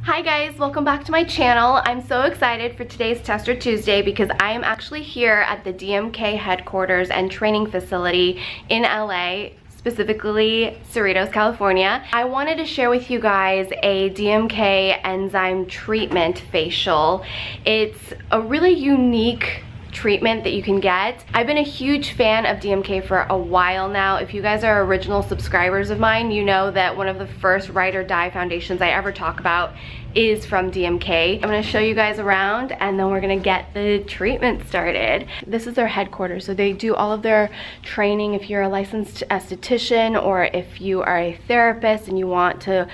Hi guys, welcome back to my channel. I'm so excited for today's Tester Tuesday because I am actually here at the DMK headquarters and training facility in LA, specifically Cerritos, California. I wanted to share with you guys a DMK enzyme treatment facial. It's a really unique treatment that you can get. I've been a huge fan of DMK for a while now. If you guys are original subscribers of mine, you know that one of the first ride or die foundations I ever talk about is from DMK. I'm gonna show you guys around and then we're gonna get the treatment started. This is their headquarters, so they do all of their training. If you're a licensed esthetician or if you are a therapist and you want to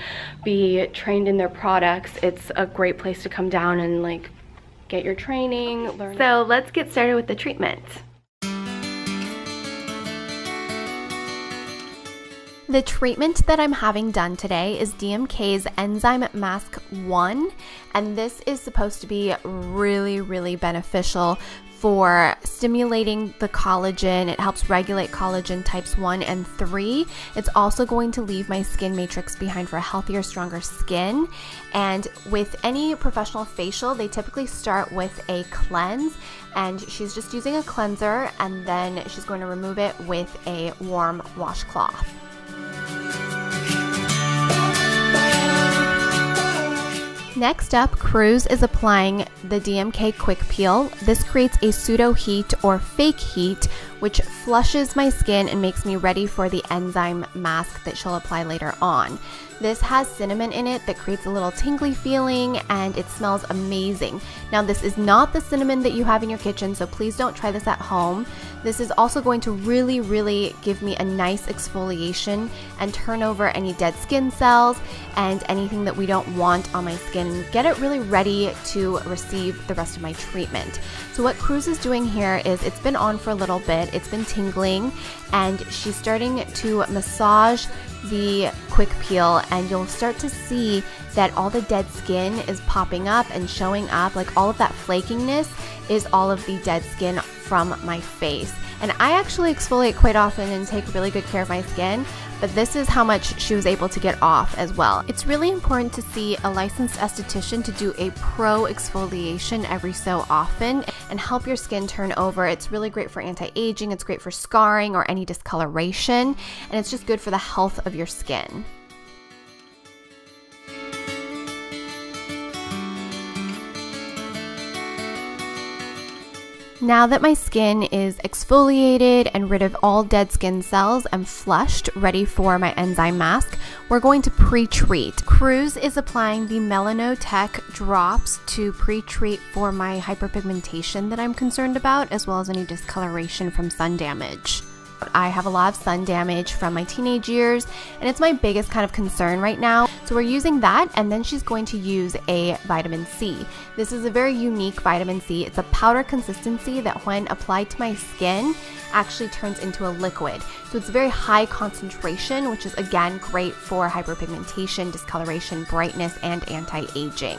be trained in their products, it's a great place to come down and like get your training, learn. So let's get started with the treatment. The treatment that I'm having done today is DMK's Enzyme Mask 1, and this is supposed to be really beneficial for stimulating the collagen. It helps regulate collagen types 1 and 3. It's also going to leave my skin matrix behind for a healthier, stronger skin. And with any professional facial, they typically start with a cleanse, and she's just using a cleanser, and then she's going to remove it with a warm washcloth. Next up, Cruz is applying the DMK Quick Peel. This creates a pseudo heat or fake heat, which flushes my skin and makes me ready for the enzyme mask that she'll apply later on. This has cinnamon in it that creates a little tingly feeling, and it smells amazing. Now, this is not the cinnamon that you have in your kitchen, so please don't try this at home. This is also going to really give me a nice exfoliation and turn over any dead skin cells and anything that we don't want on my skin, and get it really ready to receive the rest of my treatment. So what Cruz is doing here is, it's been on for a little bit, it's been tingling, and she's starting to massage the quick peel, and you'll start to see that all the dead skin is popping up and showing up. Like, all of that flakiness is all of the dead skin from my face. And I actually exfoliate quite often and take really good care of my skin, but this is how much she was able to get off as well. It's really important to see a licensed esthetician to do a pro exfoliation every so often and help your skin turn over. It's really great for anti-aging, it's great for scarring or any discoloration, and it's just good for the health of your skin. Now that my skin is exfoliated and rid of all dead skin cells and flushed, ready for my enzyme mask, we're going to pre-treat. Cruz is applying the Melanotech drops to pre-treat for my hyperpigmentation that I'm concerned about, as well as any discoloration from sun damage. I have a lot of sun damage from my teenage years, and it's my biggest kind of concern right now. So we're using that, and then she's going to use a vitamin C. This is a very unique vitamin C. It's a powder consistency that when applied to my skin actually turns into a liquid. So it's very high concentration, which is again great for hyperpigmentation, discoloration, brightness, and anti-aging.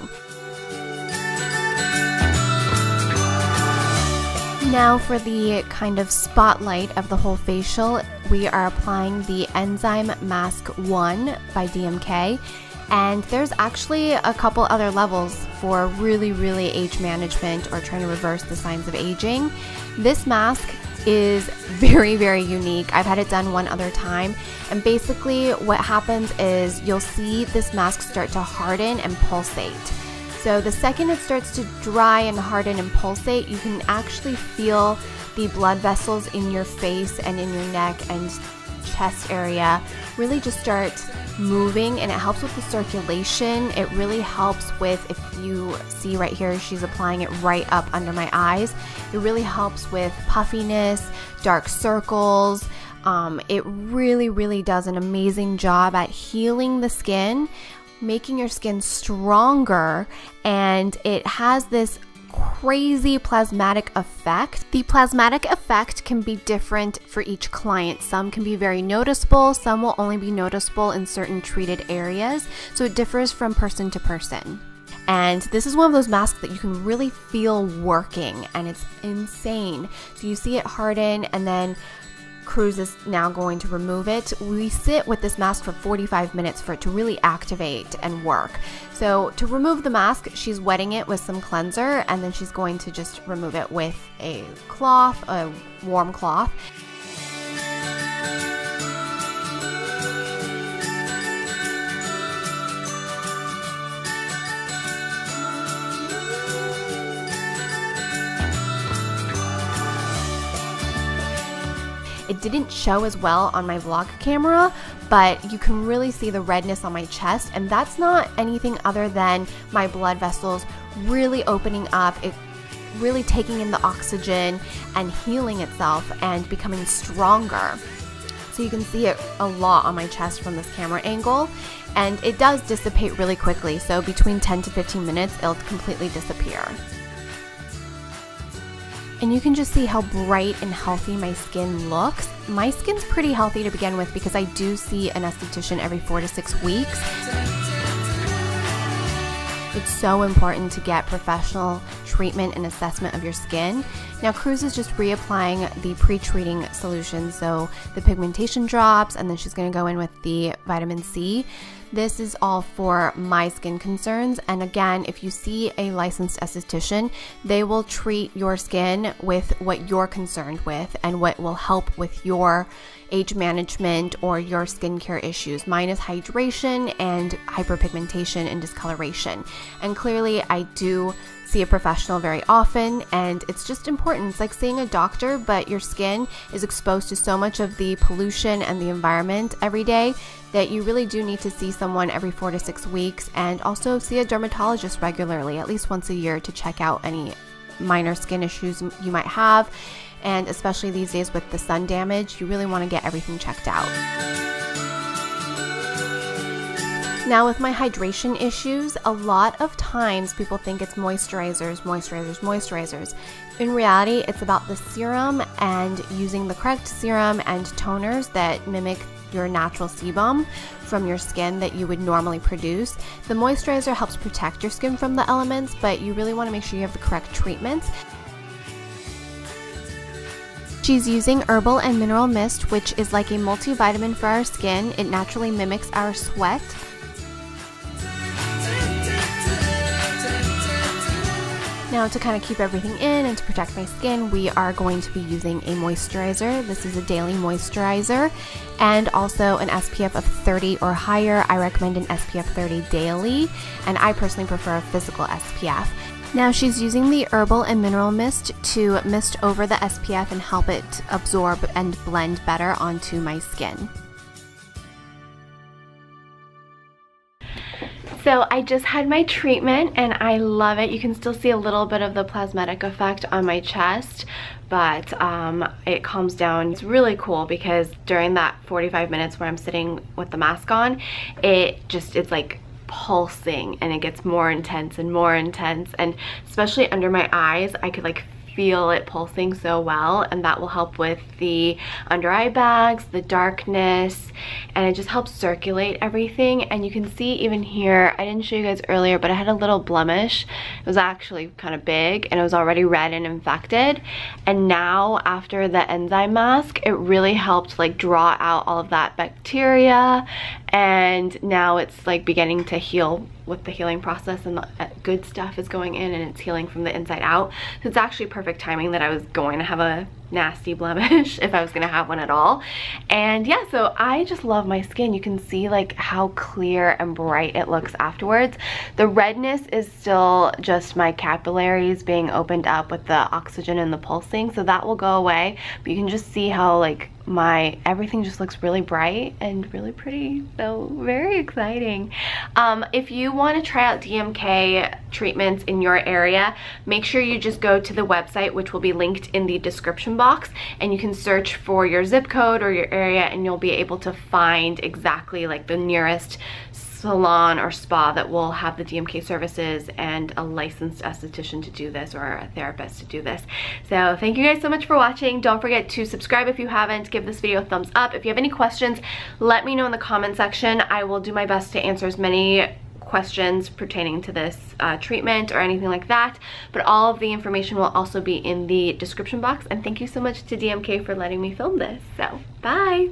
Now for the kind of spotlight of the whole facial, we are applying the Enzyme Mask 1 by DMK, and there's actually a couple other levels for really age management or trying to reverse the signs of aging. This mask is very unique. I've had it done one other time, and basically what happens is you'll see this mask start to harden and pulsate. So the second it starts to dry and harden and pulsate, you can actually feel the blood vessels in your face and in your neck and chest area really just start moving, and it helps with the circulation. It really helps with, if you see right here, she's applying it right up under my eyes. It really helps with puffiness, dark circles. It really does an amazing job at healing the skin, making your skin stronger, and it has this crazy plasmatic effect. The plasmatic effect can be different for each client. Some can be very noticeable, some will only be noticeable in certain treated areas, so it differs from person to person. And this is one of those masks that you can really feel working, and it's insane. So you see it harden, and then Cruz is now going to remove it. We sit with this mask for 45 minutes for it to really activate and work. So to remove the mask, she's wetting it with some cleanser, and then she's going to just remove it with a cloth, a warm cloth. It didn't show as well on my vlog camera, but you can really see the redness on my chest, and that's not anything other than my blood vessels really opening up, it really taking in the oxygen and healing itself and becoming stronger. So you can see it a lot on my chest from this camera angle, and it does dissipate really quickly. So between 10 to 15 minutes, it'll completely disappear. And you can just see how bright and healthy my skin looks. My skin's pretty healthy to begin with because I do see an esthetician every 4 to 6 weeks. It's so important to get professional treatment and assessment of your skin. Now Cruz is just reapplying the pre-treating solution, so the pigmentation drops, and then she's going to go in with the vitamin C. This is all for my skin concerns, and again, if you see a licensed esthetician, they will treat your skin with what you're concerned with and what will help with your age management or your skincare issues. Mine is hydration and hyperpigmentation and discoloration, and clearly I do see a professional very often, and it's just important. It's like seeing a doctor, but your skin is exposed to so much of the pollution and the environment every day that you really do need to see someone every 4 to 6 weeks, and also see a dermatologist regularly, at least once a year, to check out any minor skin issues you might have. And especially these days with the sun damage, you really want to get everything checked out. Now with my hydration issues, a lot of times people think it's moisturizers, moisturizers, moisturizers. In reality, it's about the serum and using the correct serum and toners that mimic your natural sebum from your skin that you would normally produce. The moisturizer helps protect your skin from the elements, but you really want to make sure you have the correct treatments. She's using Herbal and Mineral Mist, which is like a multivitamin for our skin. It naturally mimics our sweat. Now to kind of keep everything in and to protect my skin, we are going to be using a moisturizer. This is a daily moisturizer, and also an SPF of 30 or higher. I recommend an SPF 30 daily, and I personally prefer a physical SPF. Now she's using the Herbal and Mineral Mist to mist over the SPF and help it absorb and blend better onto my skin. So I just had my treatment and I love it. You can still see a little bit of the plasmatic effect on my chest, but it calms down. It's really cool because during that 45 minutes where I'm sitting with the mask on, it's like pulsing, and it gets more intense, and especially under my eyes, I could like feel it pulsing so well, and that will help with the under eye bags, the darkness, and it just helps circulate everything. And you can see even here, I didn't show you guys earlier, but I had a little blemish. It was actually kind of big and it was already red and infected, and now after the enzyme mask, it really helped like draw out all of that bacteria, and now it's like beginning to heal with the healing process, and the good stuff is going in and it's healing from the inside out. So it's actually perfect timing that I was going to have a nasty blemish if I was gonna have one at all. And yeah, so I just love my skin. You can see like how clear and bright it looks afterwards. The redness is still just my capillaries being opened up with the oxygen and the pulsing, so that will go away, but you can just see how like everything just looks really bright and really pretty. So very exciting. If you want to try out DMK treatments in your area, make sure you just go to the website, which will be linked in the description box, and you can search for your zip code or your area, and you'll be able to find exactly like the nearest salon or spa that will have the DMK services and a licensed esthetician to do this, or a therapist to do this. So thank you guys so much for watching. Don't forget to subscribe if you haven't. Give this video a thumbs up. If you have any questions, let me know in the comment section. I will do my best to answer as many questions pertaining to this treatment or anything like that. But all of the information will also be in the description box. And thank you so much to DMK for letting me film this. So, bye!